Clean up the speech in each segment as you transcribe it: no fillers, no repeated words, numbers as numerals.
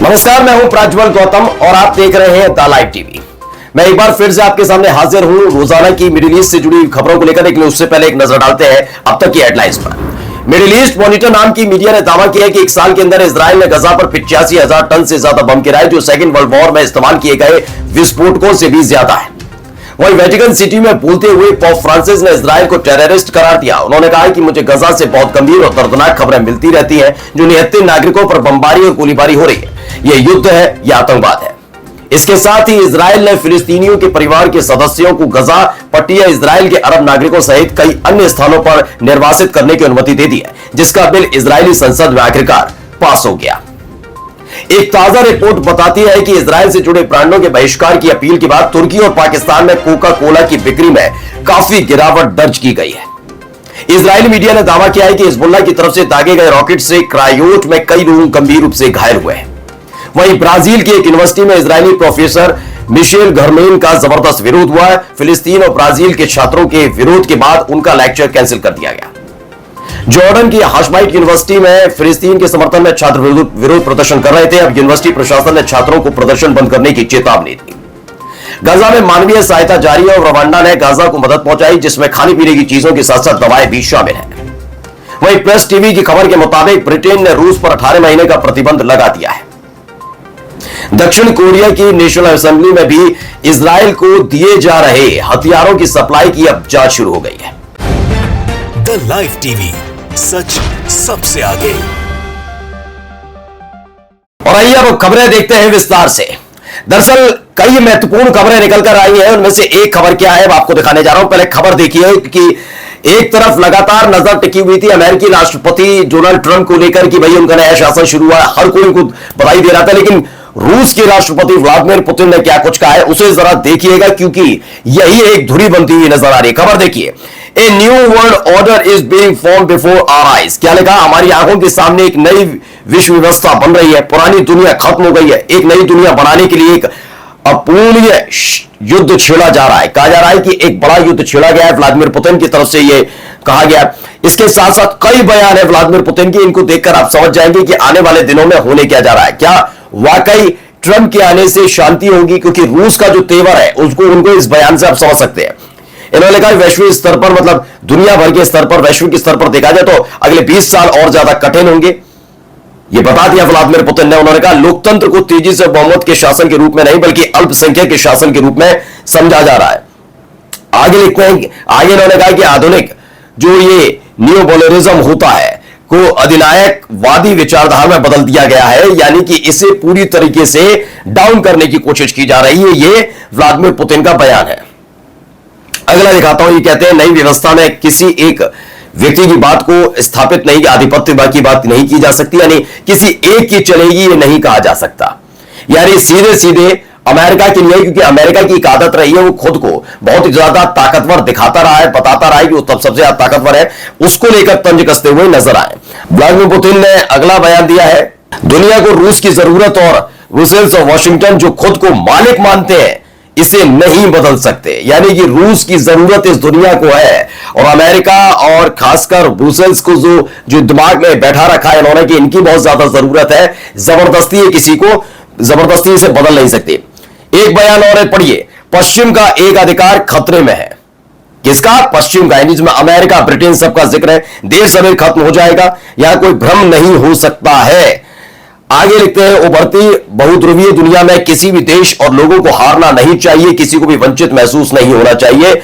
नमस्कार, मैं हूं प्रज्वल गौतम और आप देख रहे हैं द लाइव टीवी। मैं एक बार फिर से आपके सामने हाजिर हूं रोजाना की मिडिल ईस्ट से जुड़ी खबरों को लेकर। लेकिन उससे पहले एक नजर डालते हैं अब तक की हेडलाइंस पर। मिडिल ईस्ट मॉनिटर नाम की मीडिया ने दावा किया कि एक साल के अंदर इजराइल ने गजा पर 85,000 टन से ज्यादा बम गिराए, जो सेकेंड वर्ल्ड वॉर में इस्तेमाल किए गए विस्फोटकों से भी ज्यादा है। वहीं वेटिकन सिटी में बोलते हुए पोप फ्रांसिस ने इजराइल को टेररिस्ट करार दिया। उन्होंने कहा कि मुझे गजा से बहुत गंभीर और दर्दनाक खबरें मिलती रहती हैं, जो निहत्थे नागरिकों पर बमबारी और गोलीबारी हो रही है। यह युद्ध है, यह आतंकवाद है। इसके साथ ही इजराइल ने फिलिस्तीनियों के परिवार के सदस्यों को गजा पट्टी या इजराइल के अरब नागरिकों सहित कई अन्य स्थानों पर निर्वासित करने की अनुमति दे दी है, जिसका बिल इजरायली संसद में आखिरकार पास हो गया। एक ताजा रिपोर्ट बताती है कि इजराइल से जुड़े ब्रांडों के बहिष्कार की अपील के बाद तुर्की और पाकिस्तान में कोका कोला की बिक्री में काफी गिरावट दर्ज की गई है। इजरायली मीडिया ने दावा किया है कि हिजबुल्लाह की तरफ से दागे गए रॉकेट से क्रायोट में कई लोग गंभीर रूप से घायल हुए हैं। वहीं ब्राजील की एक यूनिवर्सिटी में इजरायली प्रोफेसर मिशेल घरमेन का जबरदस्त विरोध हुआ है। फिलिस्तीन और ब्राजील के छात्रों के विरोध के बाद उनका लेक्चर कैंसिल कर दिया गया। जॉर्डन की हाशमाइट यूनिवर्सिटी में फिलिस्तीन के समर्थन में छात्र विरोध प्रदर्शन कर रहे थे। अब यूनिवर्सिटी प्रशासन ने छात्रों को प्रदर्शन बंद करने की चेतावनी दी। गाजा में मानवीय सहायता जारी है और रवांडा ने गाजा को मदद पहुंचाई, जिसमें खाने पीने की चीजों के साथ साथ दवाएं भी शामिल हैं। वहीं प्रेस टीवी की खबर के मुताबिक ब्रिटेन ने रूस पर 18 महीने का प्रतिबंध लगा दिया है। दक्षिण कोरिया की नेशनल असेंबली में भी इजराइल को दिए जा रहे हथियारों की सप्लाई की अब जांच शुरू हो गई है। द लाइव टीवी, सच सबसे आगे। और आइए अब खबरें देखते हैं विस्तार से। दरअसल कई महत्वपूर्ण खबरें निकलकर आई हैं, उनमें से एक खबर क्या है आपको दिखाने जा रहा हूं। पहले खबर देखिए कि एक तरफ लगातार नजर टिकी हुई थी अमेरिकी राष्ट्रपति डोनाल्ड ट्रंप को लेकर कि भाई उनका नया शासन शुरू हुआ, हर कोई उनको बधाई दे रहा था। लेकिन रूस के राष्ट्रपति व्लादिमीर पुतिन ने क्या कुछ कहा है उसे जरा देखिएगा, क्योंकि यही एक धुरी बनती हुई नजर आ रही है। खबर देखिए, a new world order is being form before our eyes. क्या लिखा? हमारी आंखों के सामने एक नई विश्व व्यवस्था बन रही है। पुरानी दुनिया खत्म हो गई है, एक नई दुनिया बनाने के लिए एक अपूर्णीय युद्ध छेड़ा जा रहा है। कहा जा रहा है कि एक बड़ा युद्ध छेड़ा गया है, व्लादिमीर पुतिन की तरफ से यह कहा गया। इसके साथ साथ कई बयान है व्लादिमीर पुतिन की, इनको देखकर आप समझ जाएंगे कि आने वाले दिनों में होने क्या जा रहा है। क्या वाकई ट्रंप के आने से शांति होगी? क्योंकि रूस का जो तेवर है उसको उनको इस बयान से आप समझ सकते हैं। इन्होंने कहा वैश्विक स्तर पर, मतलब दुनिया भर के स्तर पर, वैश्विक स्तर पर देखा जाए तो अगले 20 साल और ज्यादा कठिन होंगे, यह बता दिया व्लादिमीर पुतिन ने। उन्होंने कहा लोकतंत्र को तेजी से बहुमत के शासन के रूप में नहीं बल्कि अल्पसंख्यक के शासन के रूप में समझा जा रहा है। आगे लिखते हैं, आगे इन्होंने कहा कि आधुनिक जो ये नियोबोलरिज्म होता है को अधिनायकवादी विचारधारा में बदल दिया गया है, यानी कि इसे पूरी तरीके से डाउन करने की कोशिश की जा रही है। यह व्लादिमीर पुतिन का बयान है। अगला दिखाता हूं, ये कहते हैं नई व्यवस्था में किसी एक व्यक्ति की बात को स्थापित नहीं, आधिपत्य की बात नहीं की जा सकती, यानी किसी एक की चलेगी ये नहीं कहा जा सकता। यानी सीधे सीधे अमेरिका के लिए, क्योंकि अमेरिका की एक आदत रही है वो खुद को बहुत ही ज्यादा ताकतवर दिखाता रहा है, बताता रहा है कि वो तब सबसे ज्यादा ताकतवर है, उसको लेकर तंज कसते हुए नजर आए। व्लादिमीर पुतिन ने अगला बयान दिया है, दुनिया को रूस की जरूरत और ब्रुसेल्स और वॉशिंगटन जो खुद को मालिक मानते हैं इसे नहीं बदल सकते। यानी कि रूस की जरूरत इस दुनिया को है और अमेरिका और खासकर ब्रुसेल्स को जो दिमाग में बैठा रखा है इन्होंने कि इनकी बहुत ज्यादा जरूरत है, जबरदस्ती किसी को जबरदस्ती से बदल नहीं सकती। एक बयान और है, पढ़िए, पश्चिम का एक अधिकार खतरे में है। किसका? पश्चिम का, जिसमें अमेरिका, ब्रिटेन सबका जिक्र है। देर सवेर खत्म हो जाएगा, यहां कोई भ्रम नहीं हो सकता है। आगे लिखते हैं, उभरती बहुध्रुवीय दुनिया में किसी भी देश और लोगों को हारना नहीं चाहिए, किसी को भी वंचित महसूस नहीं होना चाहिए।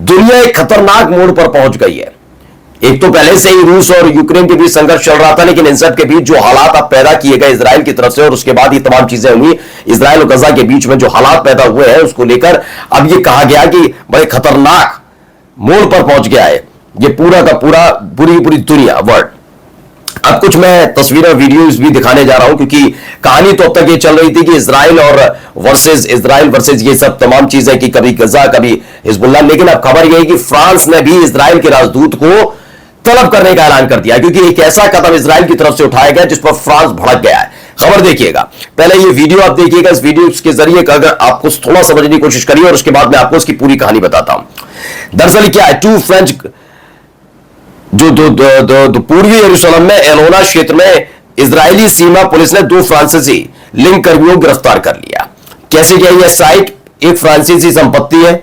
दुनिया एक खतरनाक मोड़ पर पहुंच गई है। एक तो पहले से ही रूस और यूक्रेन के बीच संघर्ष चल रहा था, लेकिन इन सब के बीच जो हालात अब पैदा किए गए इजराइल की तरफ से और उसके बाद ये तमाम चीजें हुई, इजराइल और गजा के बीच में जो हालात पैदा हुए हैं उसको लेकर अब ये कहा गया कि बड़े खतरनाक मोड़ पर पहुंच गया है ये पूरा का पूरा, पूरी दुनिया, वर्ल्ड। अब कुछ मैं तस्वीरें वीडियोस भी दिखाने जा रहा हूं, क्योंकि कहानी तो अब तक ये चल रही थी कि इजराइल वर्सेस ये सब तमाम चीजें कि कभी गजा कभी हिजबुल्लाह। लेकिन अब खबर यह है कि फ्रांस ने भी इजराइल के राजदूत को तलब करने का ऐलान कर दिया, क्योंकि एक ऐसा कदम इजराइल की तरफ से उठाया गया जिस पर फ्रांस भड़क गया है। खबर देखिएगा, पहले ये वीडियो आप देखिएगा। इस वीडियो के जरिए अगर आपको थोड़ा समझने की कोशिश करिए और उसके बाद मैं आपको इसकी पूरी कहानी बताता हूं। दरअसल क्या है, टू फ्रेंच जो पूर्वी यरूशलेम में एलोना क्षेत्र में इजरायली सीमा पुलिस ने 2 फ्रांसीसी लिंक कर्मियों को गिरफ्तार कर लिया। कैसे क्या? यह साइट एक फ्रांसीसी संपत्ति है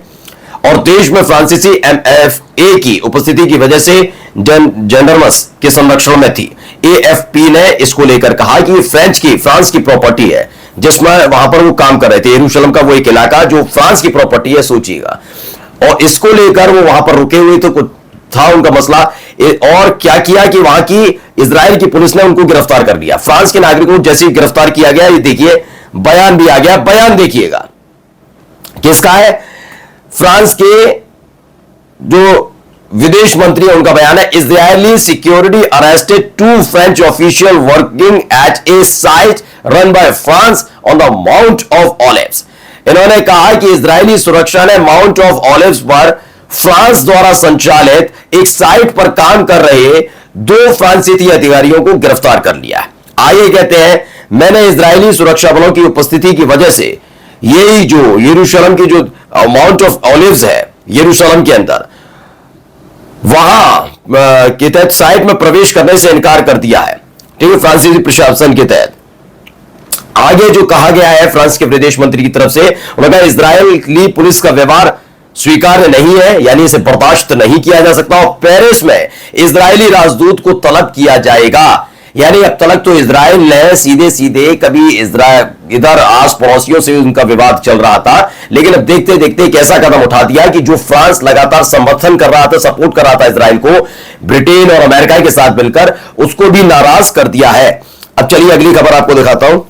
और देश में फ्रांसीसी एमएफए की उपस्थिति की वजह से जेंडरमस के संरक्षण में थी। एएफपी ने इसको लेकर कहा कि फ्रांस की प्रॉपर्टी है, जिसमें वहां पर वो काम कर रहे थे। यरूशलेम का वो एक इलाका जो फ्रांस की प्रॉपर्टी है, सोचिएगा। और इसको लेकर वो वहां पर रुके हुए तो कुछ था उनका मसला। और क्या किया कि वहां की इजराइल की पुलिस ने उनको गिरफ्तार कर लिया। फ्रांस के नागरिकों को जैसे ही गिरफ्तार किया गया, ये देखिए बयान भी आ गया। बयान देखिएगा किसका है? फ्रांस के जो विदेश मंत्री है उनका बयान है। Israeli security arrested 2 French official working at A site run by France on the mount of olives. इन्होंने कहा कि इजरायली सुरक्षा ने माउंट ऑफ ऑलिव्स पर फ्रांस द्वारा संचालित एक साइट पर काम कर रहे 2 फ्रांसीसी अधिकारियों को गिरफ्तार कर लिया। आगे कहते हैं, मैंने इजरायली सुरक्षा बलों की उपस्थिति की वजह से यही जो यरूशलेम की जो माउंट ऑफ ऑलिव्स है यरूशलेम के अंदर, वहां के तहत साइट में प्रवेश करने से इनकार कर दिया है। ठीक है, फ्रांसीसी प्रशासन के तहत। आगे जो कहा गया है फ्रांस के विदेश मंत्री की तरफ से, उन्होंने कहा इजरायली पुलिस का व्यवहार स्वीकार्य नहीं है, यानी इसे बर्दाश्त नहीं किया जा सकता और पेरिस में इजरायली राजदूत को तलब किया जाएगा। यानी अब तक तो इजराइल ने सीधे सीधे कभी इधर आस पड़ोसियों से उनका विवाद चल रहा था, लेकिन अब देखते देखते एक ऐसा कदम उठा दिया कि जो फ्रांस लगातार समर्थन कर रहा था, सपोर्ट कर रहा था इजराइल को, ब्रिटेन और अमेरिका के साथ मिलकर, उसको भी नाराज कर दिया है। अब चलिए अगली खबर आपको दिखाता हूं।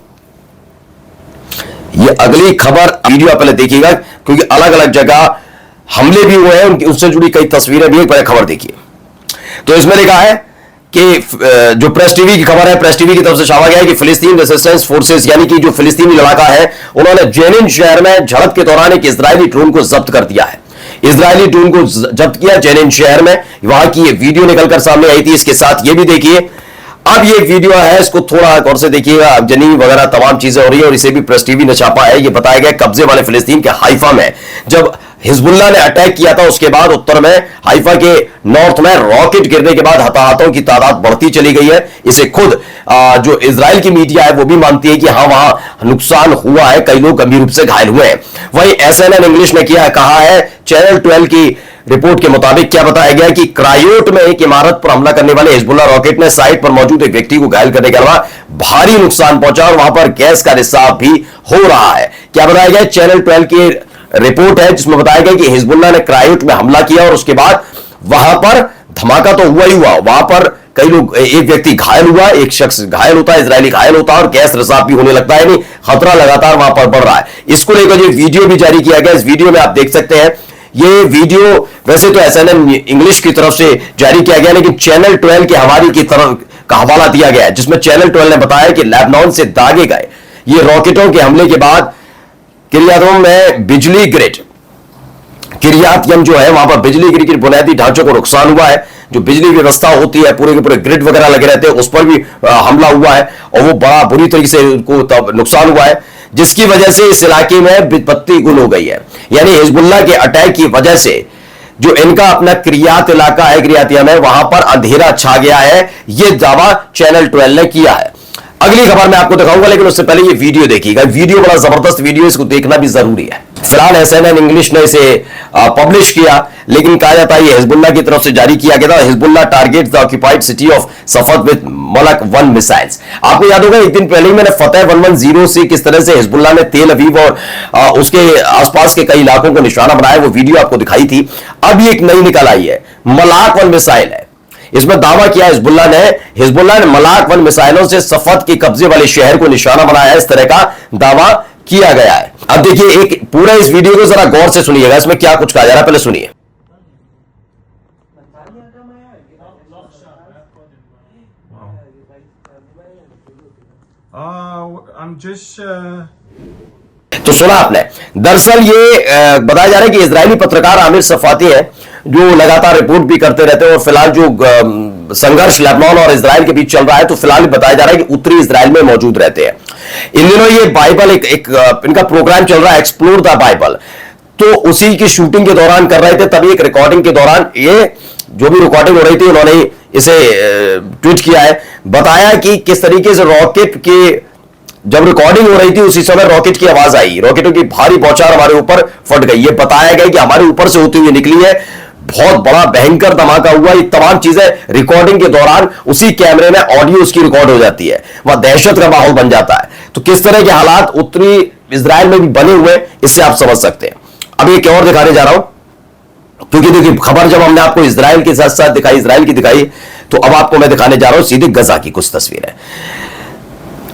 ये अगली खबर वीडियो पहले देखिएगा, क्योंकि अलग अलग जगह हमले भी हुए हैं, उससे जुड़ी कई तस्वीरें भी। पहले खबर देखिए। तो इसमें लिखा है कि जो प्रेस टीवी की खबर है, प्रेस टीवी की तरफ से छापा गया है कि फिलिस्तीन रेजिस्टेंस फोर्सेस यानी कि जो फिलिस्तीनी लड़ाका है, उन्होंने जेनिन शहर में झड़प के दौरान एक इजरायली ड्रोन को जब्त कर दिया है। इजरायली ड्रोन को जब्त किया जेनिन शहर में। वहां की ये वीडियो निकलकर सामने आई थी। इसके साथ ये भी देखिए। अब ये वीडियो है, इसको थोड़ा गौर से देखिएगा। जनी वगैरह तमाम चीजें हो रही है और इसे भी प्रेस टीवी ने छापा है। ये बताया गया कब्जे वाले फिलिस्तीन के हाइफा में जब हिजबुल्लाह ने अटैक किया था, उसके बाद उत्तर में हाइफा के नॉर्थ में रॉकेट गिरने के बाद हताहतों की तादाद बढ़ती चली गई है। इसे खुद जो इजराइल की मीडिया है वो भी मानती है कि हाँ, वहां नुकसान हुआ है, कई लोग गंभीर रूप से घायल हुए हैं। वहीं एसएनएन इंग्लिश ने कहा है चैनल 12 की रिपोर्ट के मुताबिक क्या बताया गया कि क्रायोट में एक इमारत पर हमला करने वाले हिजबुल्लाह रॉकेट ने साइट पर मौजूद एक व्यक्ति को घायल करने के अलावा भारी नुकसान पहुंचा और वहां पर गैस का रिसाव भी हो रहा है। क्या बताया गया? चैनल 12 की रिपोर्ट है जिसमें बताया गया कि हिजबुल्लाह ने क्रायोट में हमला किया और उसके बाद वहां पर धमाका तो हुआ ही हुआ, वहां पर कई लोग, एक व्यक्ति घायल हुआ, एक शख्स घायल होता है, इजरायली घायल होता है और गैस रिसाव भी होने लगता है। यानी खतरा लगातार वहां पर बढ़ रहा है। इसको लेकर ये वीडियो भी जारी किया गया। इस वीडियो में आप देख सकते हैं, ये वीडियो वैसे तो एसएनएन इंग्लिश की तरफ से जारी किया गया, लेकिन चैनल 12 के हवाले की तरफ का हवाला दिया गया है, जिसमें चैनल 12 ने बताया कि लेबनान से दागे गए ये रॉकेटों के हमले के बाद किरियातयम में बिजली ग्रिड, किरियातयम जो है वहां पर बिजली ग्रिड के बुनियादी ढांचों को नुकसान हुआ है। जो बिजली व्यवस्था होती है, पूरे के पूरे ग्रिड वगैरह लगे रहते हैं, उस पर भी हमला हुआ है और वो बड़ा बुरी तरीके से उनको नुकसान हुआ है, जिसकी वजह से इस इलाके में विपत्ति गुल हो गई है। यानी हिजबुल्लाह के अटैक की वजह से जो इनका अपना क्रियात इलाका है, क्रियातियम है, वहां पर अंधेरा छा गया है। यह दावा चैनल 12 ने किया है। अगली खबर मैं आपको दिखाऊंगा, लेकिन उससे पहले ये वीडियो देखिएगा। वीडियो बड़ा जबरदस्त वीडियो, इसको देखना भी जरूरी है। फिलहाल एसएनएन इंग्लिश ने इसे पब्लिश किया, लेकिन कहा जाता है ये हिजबुल्लाह की तरफ से जारी किया गया था। Hezbollah target the occupied city of Safad with Malak 1 missiles. आपको याद होगा एक दिन पहले ही मैंने फतेह 110 से किस तरह से हिजबुल्लाह ने तेल अवीव और उसके आसपास के कई इलाकों को निशाना बनाया, वो वीडियो आपको दिखाई थी। अब ये एक नई निकल आई है, मलाक 1 मिसाइल है। इसमें दावा किया हिजबुल्लाह ने मलाक 1 मिसाइलों से सफद के कब्जे वाले शहर को निशाना बनाया है, इस तरह का दावा किया गया है। अब देखिए एक पूरा इस वीडियो को जरा गौर से सुनिएगा, इसमें क्या कुछ कहा जा रहा है, पहले सुनिए। तो सुना आपने। दरअसल ये बताया जा रहा है कि इजरायली पत्रकार आमिर सफाती है जो लगातार रिपोर्ट भी करते रहते हैं और फिलहाल जो संघर्ष लेबनान और इजराइल के बीच चल रहा है, तो फिलहाल बताया जा रहा है कि उत्तरी इजराइल में मौजूद रहते हैं। इन दिनों ये बाइबल एक इनका प्रोग्राम चल रहा है, एक्सप्लोर द बाइबल, तो उसी की शूटिंग के दौरान कर रहे थे। तभी एक रिकॉर्डिंग के दौरान ये जो भी रिकॉर्डिंग हो रही थी, उन्होंने इसे ट्वीट किया है, बताया कि किस तरीके से रॉकेट के जब रिकॉर्डिंग हो रही थी उसी समय रॉकेट की आवाज आई, रॉकेटों की भारी बौछार हमारे ऊपर फट गई। ये बताया गया कि हमारे ऊपर से होती हुई निकली है, बहुत बड़ा भयंकर धमाका हुआ। ये तमाम चीजें रिकॉर्डिंग के दौरान उसी कैमरे में ऑडियो उसकी रिकॉर्ड हो जाती है, वह दहशत का माहौल बन जाता है। तो किस तरह के हालात उत्तरी इजराइल में भी बने हुए, इससे आप समझ सकते हैं। अब एक और दिखाने जा रहा हूं, क्योंकि देखिए खबर जब हमने आपको इजराइल के साथ साथ दिखाई, इजराइल की दिखाई, तो अब आपको मैं दिखाने जा रहा हूं सीधे गजा की कुछ तस्वीरें।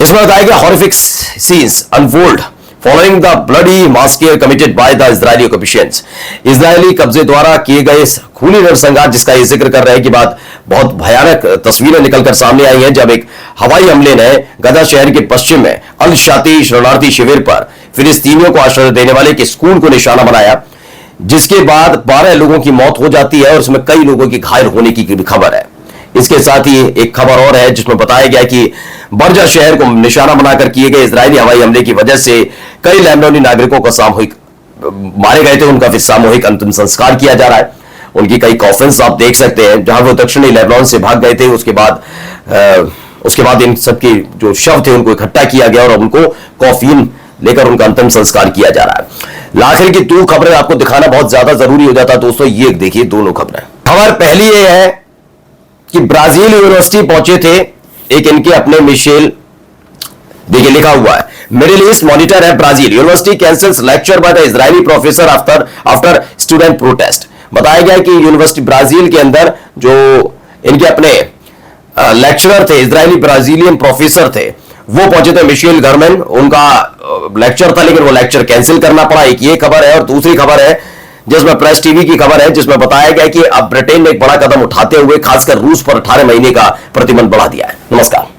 इसमें बताया गया horrific scenes unfold following the bloody massacre committed by the Israeli occupations. Israeli कब्जे द्वारा किए गए इस खूनी नरसंहार, जिसका ये जिक्र कर रहे हैं कि बात बहुत भयानक तस्वीरें निकलकर सामने आई हैं, जब एक हवाई हमले ने गजा शहर के पश्चिम में अल शाती शरणार्थी शिविर पर फिलिस्तीनियों को आश्रय देने वाले एक स्कूल को निशाना बनाया, जिसके बाद 12 लोगों की मौत हो जाती है और उसमें कई लोगों की घायल होने की भी खबर है। इसके साथ ही एक खबर और है जिसमें बताया गया कि बर्जा शहर को निशाना बनाकर किए गए इजरायली हवाई हमले की वजह से कई लेबनानी नागरिकों का सामूहिक मारे गए थे, उनका फिर सामूहिक अंतिम संस्कार किया जा रहा है। उनकी कई कॉफिन्स आप देख सकते हैं, जहां वो दक्षिणी लेबनान से भाग गए थे। उसके बाद इन सबके जो शव थे उनको इकट्ठा किया गया और उनको कॉफिन लेकर उनका अंतिम संस्कार किया जा रहा है। आखिर की 2 खबरें आपको दिखाना बहुत ज्यादा जरूरी हो जाता है दोस्तों। ये देखिए दोनों खबरें। खबर पहली ये है कि ब्राजील यूनिवर्सिटी पहुंचे थे एक इनके अपने मिशेल, देखिए लिखा हुआ है मिडिल ईस्ट मॉनिटर है Brazil university cancels lecture bye the Israeli professor after student protest. बताया गया कि यूनिवर्सिटी ब्राजील के अंदर जो इनके अपने लेक्चरर थे, इजरायली ब्राजीलियन प्रोफेसर थे, वो पहुंचे थे मिशेल गरमेन, उनका लेक्चर था लेकिन वो लेक्चर कैंसिल करना पड़ा। एक ये खबर है और दूसरी खबर है जिसमें प्रेस टीवी की खबर है, जिसमें बताया गया कि अब ब्रिटेन ने एक बड़ा कदम उठाते हुए खासकर रूस पर 18 महीने का प्रतिबंध बढ़ा दिया है। नमस्कार।